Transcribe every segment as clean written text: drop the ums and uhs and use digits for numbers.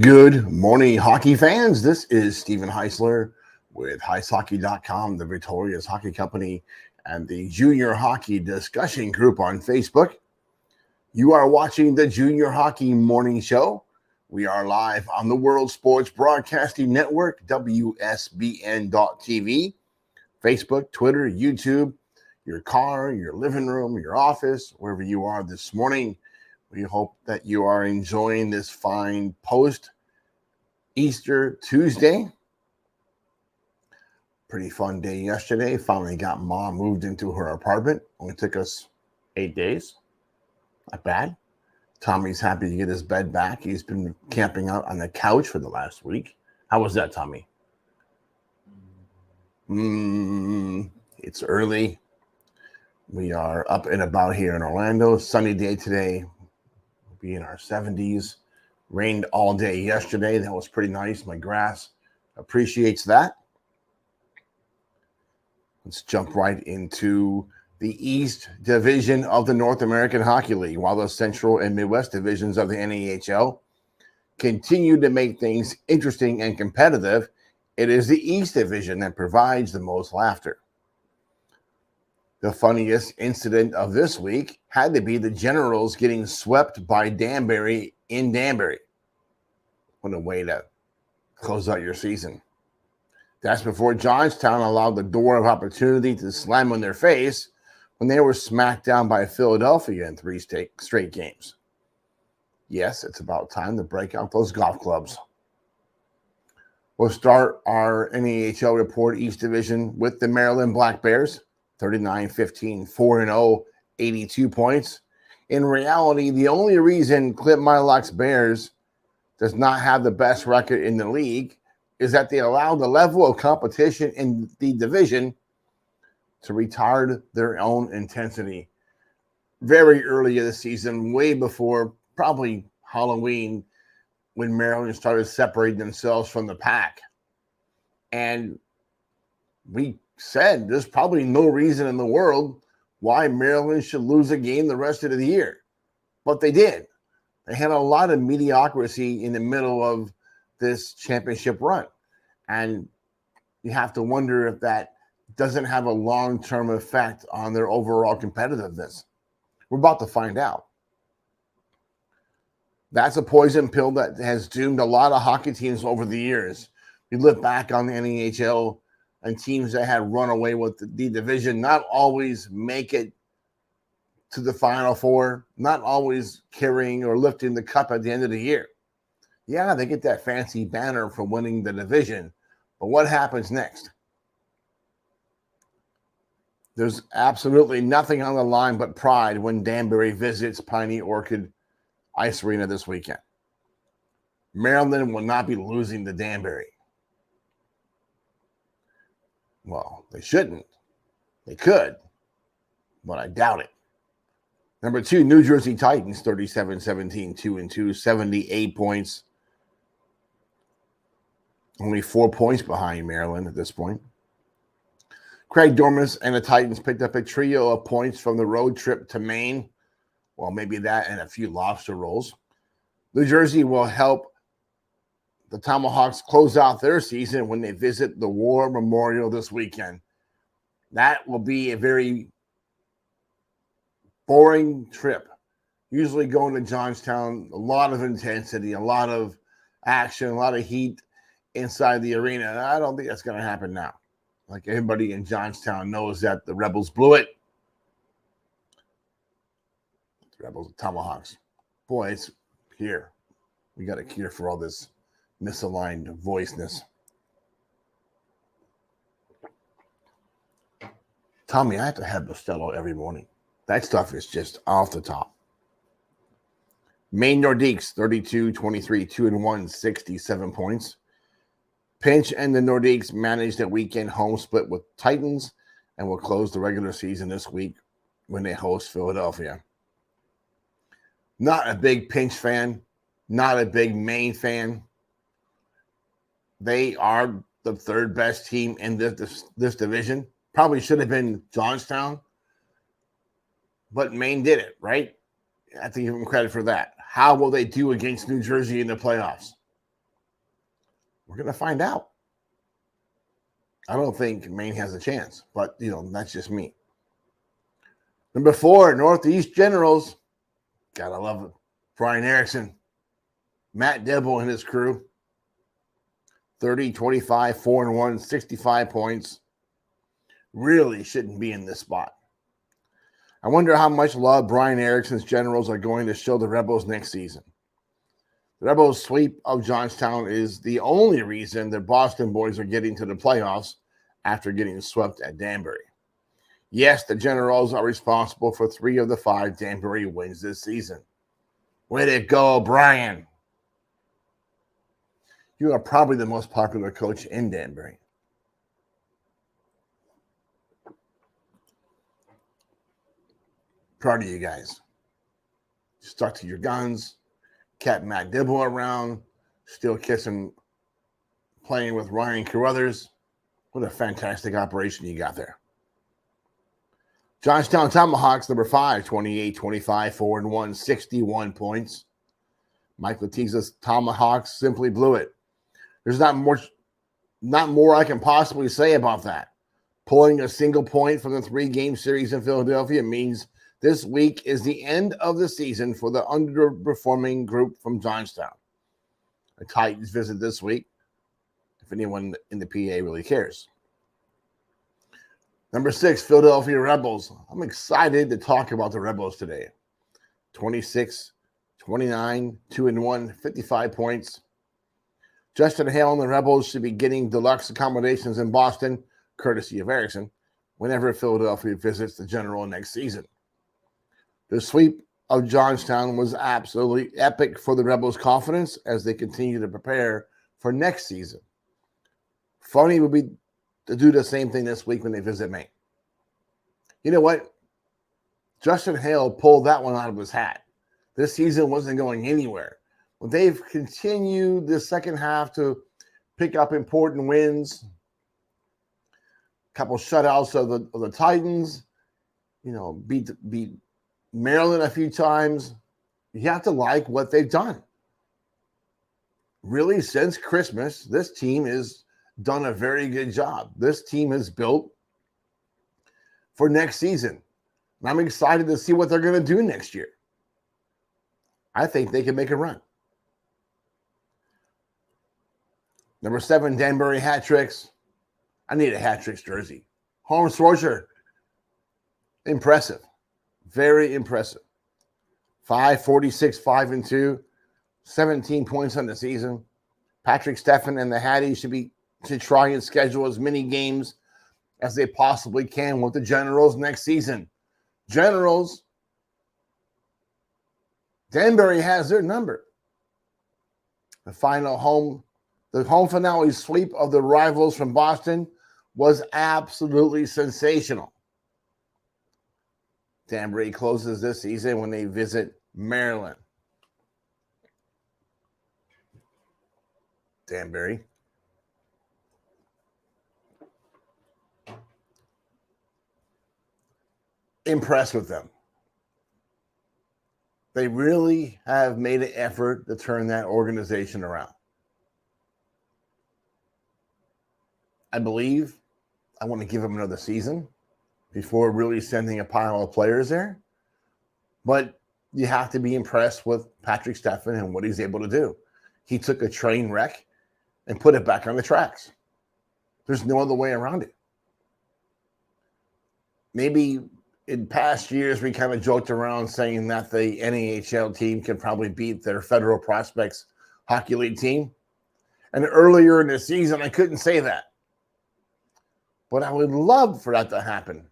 Good morning, hockey fans. This is Stephen Heisler with HeisHockey.com, the Victoria's Hockey Company, and the Junior Hockey Discussion Group on Facebook. You are watching the Junior Hockey Morning Show. We are live on the World Sports Broadcasting Network, WSBN.TV, Facebook, Twitter, YouTube, your car, your living room, your office, wherever you are this morning. We hope that you are enjoying this fine post-Easter Tuesday. Pretty fun day yesterday. Finally got Mom moved into her apartment. Only took us 8 days. Not bad. Tommy's happy to get his bed back. He's been camping out on the couch for the last week. How was that, Tommy? It's early. We are up and about here in Orlando. Sunny day today. We'll be in our 70s. Rained all day yesterday. That was pretty nice. My grass appreciates that. Let's jump right into the East Division of the North American Hockey League, while the Central and Midwest divisions of the NAHL continue to make things interesting and competitive. It is the East Division that provides the most laughter. The funniest incident of this week had to be the Generals getting swept by Danbury in Danbury. What a way to close out your season. That's before Johnstown allowed the door of opportunity to slam on their face when they were smacked down by Philadelphia in 3 straight games. Yes, it's about time to break out those golf clubs. We'll start our NAHL report East Division with the Maryland Black Bears, 39-15, 4-0, 82 points. In reality, the only reason Clint Mylock's Bears does not have the best record in the league is that they allow the level of competition in the division to retard their own intensity very early in the season, way before probably Halloween, when Maryland started separating themselves from the pack. And we said there's probably no reason in the world why Maryland should lose a game the rest of the year. But they did. They had a lot of mediocrity in the middle of this championship run. And you have to wonder if that doesn't have a long-term effect on their overall competitiveness. We're about to find out. That's a poison pill that has doomed a lot of hockey teams over the years. You look back on the NAHL and teams that had run away with the division not always make it to the Final Four, not always carrying or lifting the cup at the end of the year. Yeah, they get that fancy banner for winning the division, but what happens next? There's absolutely nothing on the line but pride when Danbury visits Piney Orchid Ice Arena this weekend. Maryland will not be losing to Danbury. Well, they shouldn't. They could, but I doubt it. Number 2, New Jersey Titans, 37-17, 2-2, 78 points. Only 4 points behind Maryland at this point. Craig Dormus and the Titans picked up a trio of points from the road trip to Maine. Well, maybe that and a few lobster rolls. New Jersey will help the Tomahawks close out their season when they visit the War Memorial this weekend. That will be a very boring trip. Usually going to Johnstown, a lot of intensity, a lot of action, a lot of heat inside the arena. I don't think that's going to happen now. Like, everybody in Johnstown knows that the Rebels blew it. The Rebels, Tomahawks. Boy, it's here. We got a cure for all this misaligned voiceness. Tommy, I have to have Bustelo every morning. That stuff is just off the top. Maine Nordiques, 32-23, 2-1, 67 points. Pinch and the Nordiques managed a weekend home split with Titans and will close the regular season this week when they host Philadelphia. Not a big Pinch fan, not a big Maine fan. They are the third best team in this division. Probably should have been Johnstown, but Maine did it, right? I have to give them credit for that. How will they do against New Jersey in the playoffs? We're going to find out. I don't think Maine has a chance, but, that's just me. Number 4, Northeast Generals. Gotta love it. Brian Erickson, Matt Dibble and his crew. 30, 25, 4-1, 65 points. Really shouldn't be in this spot. I wonder how much love Brian Erickson's Generals are going to show the Rebels next season. The Rebels' sweep of Johnstown is the only reason the Boston boys are getting to the playoffs after getting swept at Danbury. Yes, the Generals are responsible for 3 of the 5 Danbury wins this season. Way to go, Brian. You are probably the most popular coach in Danbury. Proud of you guys. Stuck to your guns. Kept Matt Dibble around. Still kissing, playing with Ryan Carruthers. What a fantastic operation you got there. Johnstown Tomahawks, number 5, 28, 25, 4-1, 61 points. Mike Letizza's Tomahawks simply blew it. There's not more I can possibly say about that. Pulling a single point from the 3-game series in Philadelphia means this week is the end of the season for the underperforming group from Johnstown. The Titans visit this week, if anyone in the PA really cares. Number 6, Philadelphia Rebels. I'm excited to talk about the Rebels today. 26, 29, 2-1, 55 points. Justin Hale and the Rebels should be getting deluxe accommodations in Boston, courtesy of Erickson, whenever Philadelphia visits the General next season. The sweep of Johnstown was absolutely epic for the Rebels' confidence as they continue to prepare for next season. Funny would be to do the same thing this week when they visit Maine. You know what? Justin Hale pulled that one out of his hat. This season wasn't going anywhere. Well, they've continued this second half to pick up important wins. A couple shutouts of the Titans. Beat Maryland a few times. You have to like what they've done. Really, since Christmas, this team has done a very good job. This team is built for next season. And I'm excited to see what they're going to do next year. I think they can make a run. Number 7, Danbury Hat Tricks. I need a Hat Tricks jersey. Holmes Schwarzer. Impressive. Very impressive. 5-46, 5-2. 17 points on the season. Patrick Steffen and the Hatties should try and schedule as many games as they possibly can with the Generals next season. Generals, Danbury has their number. The home finale sweep of the rivals from Boston was absolutely sensational. Danbury closes this season when they visit Maryland. Danbury. Impressed with them. They really have made an effort to turn that organization around. I believe I want to give them another season before really sending a pile of players there. But you have to be impressed with Patrick Steffen and what he's able to do. He took a train wreck and put it back on the tracks. There's no other way around it. Maybe in past years, we kind of joked around saying that the NAHL team could probably beat their Federal Prospects Hockey League team. And earlier in the season, I couldn't say that. But I would love for that to happen.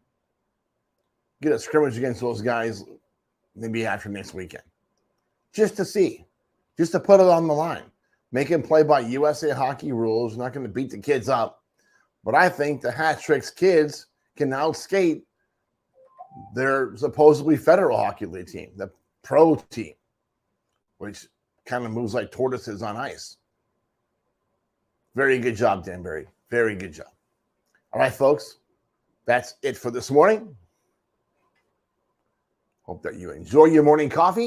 Get a scrimmage against those guys maybe after next weekend. Just to see. Just to put it on the line. Make them play by USA hockey rules. Not going to beat the kids up. But I think the Hat Tricks kids can outskate their supposedly Federal Hockey League team, the pro team, which kind of moves like tortoises on ice. Very good job, Danbury. Very good job. All right, folks, that's it for this morning. Hope that you enjoy your morning coffee.